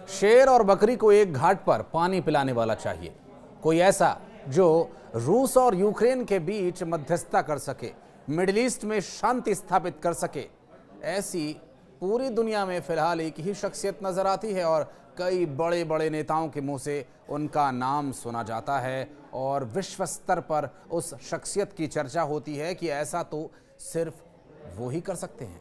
शेर और बकरी को एक घाट पर पानी पिलाने वाला चाहिए, कोई ऐसा जो रूस और यूक्रेन के बीच मध्यस्थता कर सके, मिडिल ईस्ट में शांति स्थापित कर सके। ऐसी पूरी दुनिया में फिलहाल एक ही शख्सियत नजर आती है और कई बड़े बड़े नेताओं के मुंह से उनका नाम सुना जाता है और विश्व स्तर पर उस शख्सियत की चर्चा होती है कि ऐसा तो सिर्फ वो ही कर सकते हैं।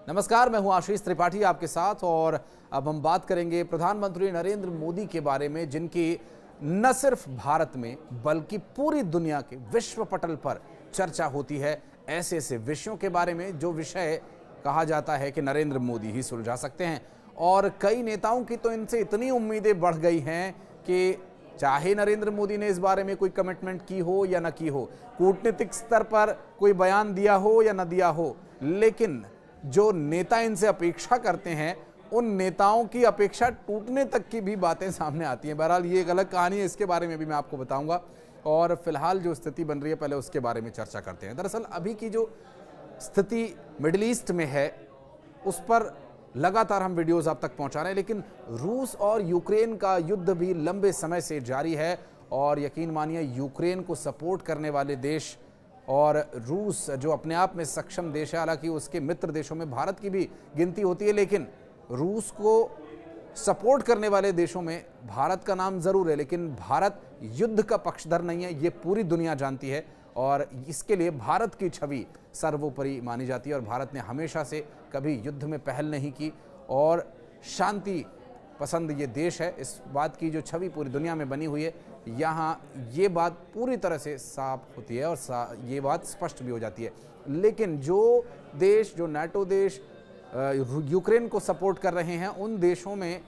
नमस्कार, मैं हूं आशीष त्रिपाठी आपके साथ और अब हम बात करेंगे प्रधानमंत्री नरेंद्र मोदी के बारे में, जिनकी न सिर्फ भारत में बल्कि पूरी दुनिया के विश्व पटल पर चर्चा होती है ऐसे ऐसे विषयों के बारे में जो विषय कहा जाता है कि नरेंद्र मोदी ही सुलझा सकते हैं। और कई नेताओं की तो इनसे इतनी उम्मीदें बढ़ गई हैं कि चाहे नरेंद्र मोदी ने इस बारे में कोई कमिटमेंट की हो या न की हो, कूटनीतिक स्तर पर कोई बयान दिया हो या न दिया हो, लेकिन जो नेता इनसे अपेक्षा करते हैं उन नेताओं की अपेक्षा टूटने तक की भी बातें सामने आती हैं। बहरहाल ये एक अलग कहानी है, इसके बारे में भी मैं आपको बताऊंगा। और फिलहाल जो स्थिति बन रही है पहले उसके बारे में चर्चा करते हैं। दरअसल अभी की जो स्थिति मिडिल ईस्ट में है उस पर लगातार हम वीडियोस आप तक पहुंचा रहे हैं, लेकिन रूस और यूक्रेन का युद्ध भी लंबे समय से जारी है और यकीन मानिए यूक्रेन को सपोर्ट करने वाले देश और रूस जो अपने आप में सक्षम देश है, हालांकि उसके मित्र देशों में भारत की भी गिनती होती है, लेकिन रूस को सपोर्ट करने वाले देशों में भारत का नाम जरूर है, लेकिन भारत युद्ध का पक्षधर नहीं है, ये पूरी दुनिया जानती है और इसके लिए भारत की छवि सर्वोपरि मानी जाती है। और भारत ने हमेशा से कभी युद्ध में पहल नहीं की और शांति पसंद ये देश है। इस बात की जो छवि पूरी दुनिया में बनी हुई है, यहाँ ये बात पूरी तरह से साफ होती है और ये बात स्पष्ट भी हो जाती है। लेकिन जो देश, जो नाटो देश यूक्रेन को सपोर्ट कर रहे हैं, उन देशों में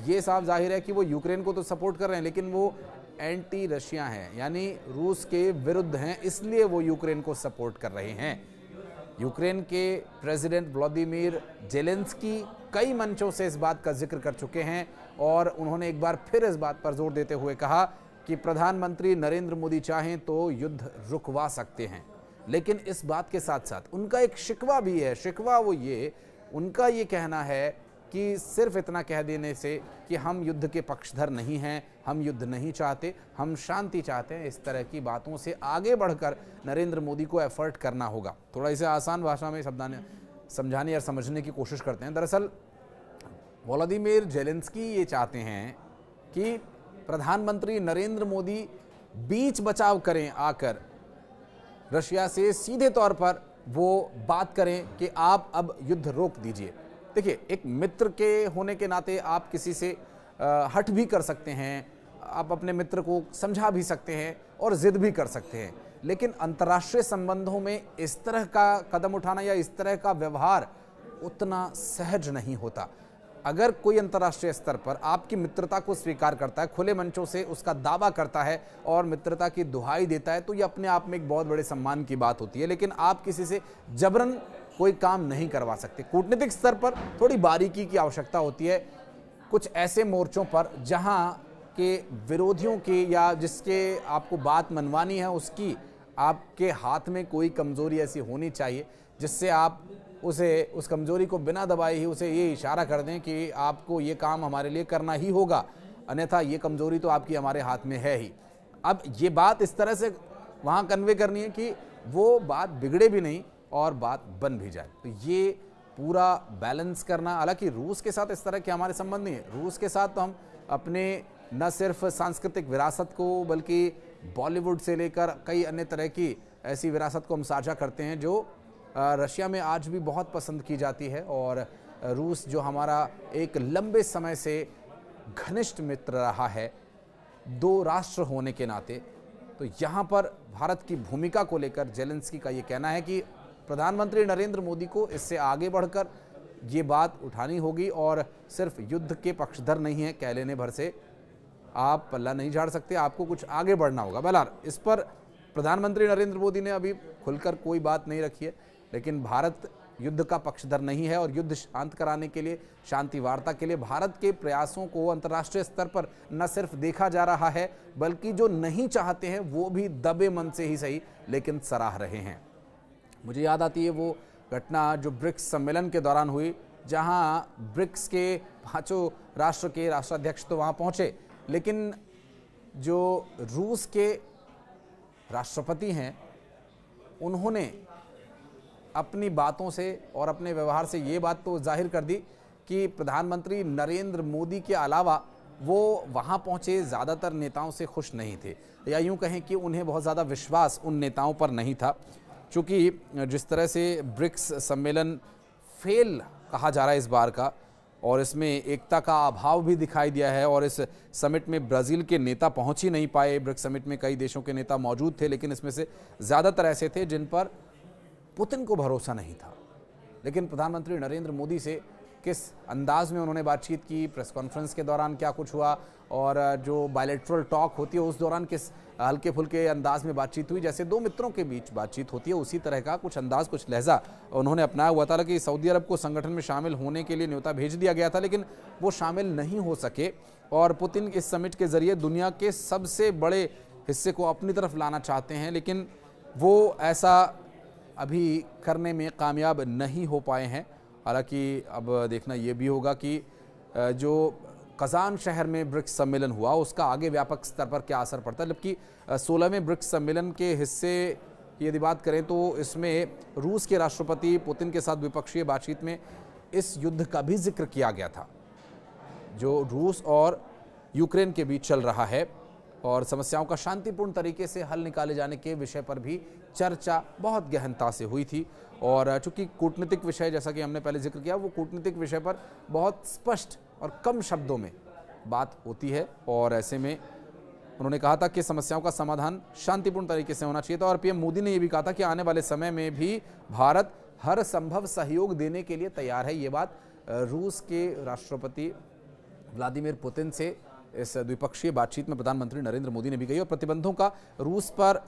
ये साफ जाहिर है कि वो यूक्रेन को तो सपोर्ट कर रहे हैं, लेकिन वो एंटी रशिया हैं, यानी रूस के विरुद्ध हैं, इसलिए वो यूक्रेन को सपोर्ट कर रहे हैं। यूक्रेन के प्रेसिडेंट व्लादिमीर जेलेंस्की कई मंचों से इस बात का जिक्र कर चुके हैं और उन्होंने एक बार फिर इस बात पर जोर देते हुए कहा कि प्रधानमंत्री नरेंद्र मोदी चाहें तो युद्ध रुकवा सकते हैं। लेकिन इस बात के साथ साथ उनका एक शिकवा भी है। शिकवा उनका ये कहना है कि सिर्फ इतना कह देने से कि हम युद्ध के पक्षधर नहीं हैं, हम युद्ध नहीं चाहते, हम शांति चाहते हैं, इस तरह की बातों से आगे बढ़कर नरेंद्र मोदी को एफर्ट करना होगा। थोड़ा इसे आसान भाषा में समझाने और समझने की कोशिश करते हैं। दरअसल व्लादिमीर जेलेंस्की ये चाहते हैं कि प्रधानमंत्री नरेंद्र मोदी बीच बचाव करें, आकर रशिया से सीधे तौर पर वो बात करें कि आप अब युद्ध रोक दीजिए। देखिए, एक मित्र के होने के नाते आप किसी से हट भी कर सकते हैं, आप अपने मित्र को समझा भी सकते हैं और जिद भी कर सकते हैं, लेकिन अंतर्राष्ट्रीय संबंधों में इस तरह का कदम उठाना या इस तरह का व्यवहार उतना सहज नहीं होता। अगर कोई अंतर्राष्ट्रीय स्तर पर आपकी मित्रता को स्वीकार करता है, खुले मंचों से उसका दावा करता है और मित्रता की दुहाई देता है, तो ये अपने आप में एक बहुत बड़े सम्मान की बात होती है। लेकिन आप किसी से जबरन कोई काम नहीं करवा सकते। कूटनीतिक स्तर पर थोड़ी बारीकी की आवश्यकता होती है, कुछ ऐसे मोर्चों पर जहां के विरोधियों के या जिसके आपको बात मनवानी है उसकी आपके हाथ में कोई कमजोरी ऐसी होनी चाहिए जिससे आप उस कमजोरी को बिना दबाए ही उसे ये इशारा कर दें कि आपको ये काम हमारे लिए करना ही होगा, अन्यथा ये कमजोरी तो आपकी हमारे हाथ में है ही। अब ये बात इस तरह से वहाँ कन्वे करनी है कि वो बात बिगड़े भी नहीं और बात बन भी जाए। तो ये पूरा बैलेंस करना, हालांकि रूस के साथ इस तरह के हमारे संबंध नहीं है। रूस के साथ तो हम अपने न सिर्फ सांस्कृतिक विरासत को बल्कि बॉलीवुड से लेकर कई अन्य तरह की ऐसी विरासत को हम साझा करते हैं जो रशिया में आज भी बहुत पसंद की जाती है। और रूस जो हमारा एक लंबे समय से घनिष्ठ मित्र रहा है, दो राष्ट्र होने के नाते, तो यहाँ पर भारत की भूमिका को लेकर जेलेंस्की का ये कहना है कि प्रधानमंत्री नरेंद्र मोदी को इससे आगे बढ़कर ये बात उठानी होगी और सिर्फ युद्ध के पक्षधर नहीं है कह लेने भर से आप पल्ला नहीं झाड़ सकते, आपको कुछ आगे बढ़ना होगा। बहरहाल इस पर प्रधानमंत्री नरेंद्र मोदी ने अभी खुलकर कोई बात नहीं रखी है, लेकिन भारत युद्ध का पक्षधर नहीं है और युद्ध शांत कराने के लिए, शांति वार्ता के लिए भारत के प्रयासों को अंतर्राष्ट्रीय स्तर पर न सिर्फ देखा जा रहा है बल्कि जो नहीं चाहते हैं वो भी दबे मन से ही सही लेकिन सराह रहे हैं। मुझे याद आती है वो घटना जो ब्रिक्स सम्मेलन के दौरान हुई जहां ब्रिक्स के 5 राष्ट्र के राष्ट्राध्यक्ष तो वहां पहुंचे, लेकिन जो रूस के राष्ट्रपति हैं उन्होंने अपनी बातों से और अपने व्यवहार से ये बात तो जाहिर कर दी कि प्रधानमंत्री नरेंद्र मोदी के अलावा वो वहाँ पहुँचे ज़्यादातर नेताओं से खुश नहीं थे, या यूँ कहें कि उन्हें बहुत ज़्यादा विश्वास उन नेताओं पर नहीं था। चूँकि जिस तरह से ब्रिक्स सम्मेलन फेल कहा जा रहा है इस बार का, और इसमें एकता का अभाव भी दिखाई दिया है, और इस समिट में ब्राज़ील के नेता पहुंच ही नहीं पाए। ब्रिक्स समिट में कई देशों के नेता मौजूद थे, लेकिन इसमें से ज़्यादातर ऐसे थे जिन पर पुतिन को भरोसा नहीं था। लेकिन प्रधानमंत्री नरेंद्र मोदी से किस अंदाज में उन्होंने बातचीत की, प्रेस कॉन्फ्रेंस के दौरान क्या कुछ हुआ, और जो बायलैटरल टॉक होती है उस दौरान किस हल्के फुल्के अंदाज में बातचीत हुई, जैसे दो मित्रों के बीच बातचीत होती है उसी तरह का कुछ अंदाज, कुछ लहजा उन्होंने अपनाया हुआ था। कि सऊदी अरब को संगठन में शामिल होने के लिए न्योता भेज दिया गया था, लेकिन वो शामिल नहीं हो सके, और पुतिन इस समिट के जरिए दुनिया के सबसे बड़े हिस्से को अपनी तरफ लाना चाहते हैं, लेकिन वो ऐसा अभी करने में कामयाब नहीं हो पाए हैं। हालांकि अब देखना ये भी होगा कि जो कजान शहर में ब्रिक्स सम्मेलन हुआ उसका आगे व्यापक स्तर पर क्या असर पड़ता है। जबकि 16वें ब्रिक्स सम्मेलन के हिस्से की यदि बात करें तो इसमें रूस के राष्ट्रपति पुतिन के साथ द्विपक्षीय बातचीत में इस युद्ध का भी जिक्र किया गया था जो रूस और यूक्रेन के बीच चल रहा है, और समस्याओं का शांतिपूर्ण तरीके से हल निकाले जाने के विषय पर भी चर्चा बहुत गहनता से हुई थी। और चूंकि कूटनीतिक विषय, जैसा कि हमने पहले जिक्र किया, वो कूटनीतिक विषय पर बहुत स्पष्ट और कम शब्दों में बात होती है, और ऐसे में उन्होंने कहा था कि समस्याओं का समाधान शांतिपूर्ण तरीके से होना चाहिए था। और पीएम मोदी ने यह भी कहा था कि आने वाले समय में भी भारत हर संभव सहयोग देने के लिए तैयार है। ये बात रूस के राष्ट्रपति व्लादिमीर पुतिन से इस द्विपक्षीय बातचीत में प्रधानमंत्री नरेंद्र मोदी ने भी कही। और प्रतिबंधों का रूस पर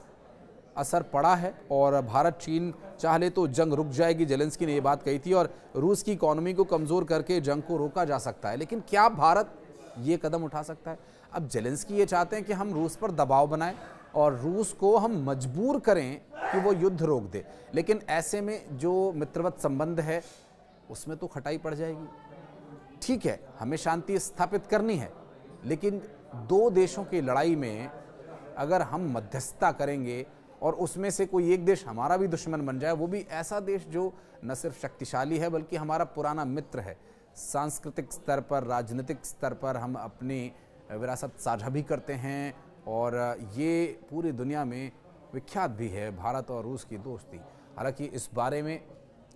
असर पड़ा है, और भारत चीन चाह ले तो जंग रुक जाएगी, जेलेंस्की ने ये बात कही थी, और रूस की इकोनॉमी को कमज़ोर करके जंग को रोका जा सकता है। लेकिन क्या भारत ये कदम उठा सकता है? अब जेलेंस्की ये चाहते हैं कि हम रूस पर दबाव बनाएं और रूस को हम मजबूर करें कि वो युद्ध रोक दे, लेकिन ऐसे में जो मित्रवत संबंध है उसमें तो खटाई पड़ जाएगी। ठीक है, हमें शांति स्थापित करनी है, लेकिन दो देशों की लड़ाई में अगर हम मध्यस्थता करेंगे और उसमें से कोई एक देश हमारा भी दुश्मन बन जाए, वो भी ऐसा देश जो न सिर्फ शक्तिशाली है बल्कि हमारा पुराना मित्र है, सांस्कृतिक स्तर पर, राजनीतिक स्तर पर हम अपनी विरासत साझा भी करते हैं, और ये पूरी दुनिया में विख्यात भी है भारत और रूस की दोस्ती। हालांकि इस बारे में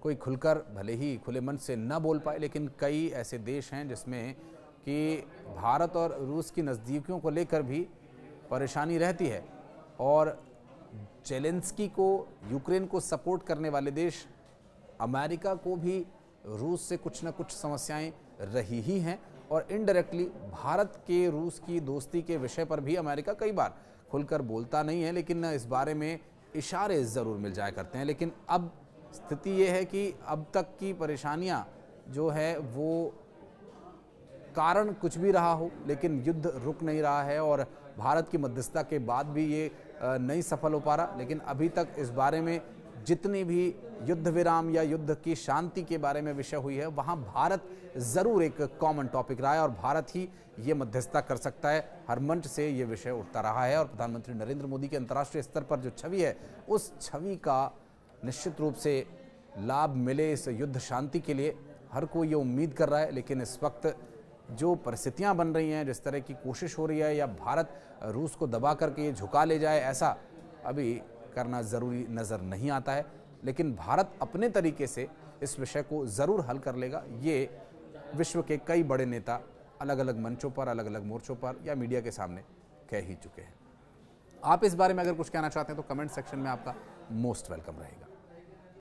कोई खुलकर भले ही खुले मन से न बोल पाए, लेकिन कई ऐसे देश हैं जिसमें कि भारत और रूस की नज़दीकियों को लेकर भी परेशानी रहती है, और जेलेंस्की को, यूक्रेन को सपोर्ट करने वाले देश अमेरिका को भी रूस से कुछ न कुछ समस्याएं रही ही हैं, और इनडायरेक्टली भारत के रूस की दोस्ती के विषय पर भी अमेरिका कई बार खुलकर बोलता नहीं है, लेकिन इस बारे में इशारे ज़रूर मिल जाया करते हैं। लेकिन अब स्थिति ये है कि अब तक की परेशानियां जो है वो कारण कुछ भी रहा हो, लेकिन युद्ध रुक नहीं रहा है, और भारत की मध्यस्थता के बाद भी ये नहीं सफल हो पा रहा। लेकिन अभी तक इस बारे में जितनी भी युद्ध विराम या युद्ध की शांति के बारे में विषय हुई है, वहाँ भारत ज़रूर एक कॉमन टॉपिक रहा है, और भारत ही ये मध्यस्थता कर सकता है। हर मंच से ये विषय उठता रहा है, और प्रधानमंत्री नरेंद्र मोदी की अंतर्राष्ट्रीय स्तर पर जो छवि है, उस छवि का निश्चित रूप से लाभ मिले इस युद्ध शांति के लिए हर कोई ये उम्मीद कर रहा है। लेकिन इस वक्त जो परिस्थितियां बन रही हैं, जिस तरह की कोशिश हो रही है, या भारत रूस को दबा करके ये झुका ले जाए, ऐसा अभी करना ज़रूरी नज़र नहीं आता है। लेकिन भारत अपने तरीके से इस विषय को ज़रूर हल कर लेगा, ये विश्व के कई बड़े नेता अलग अलग मंचों पर, अलग अलग मोर्चों पर या मीडिया के सामने कह ही चुके हैं। आप इस बारे में अगर कुछ कहना चाहते हैं तो कमेंट सेक्शन में आपका मोस्ट वेलकम रहेगा।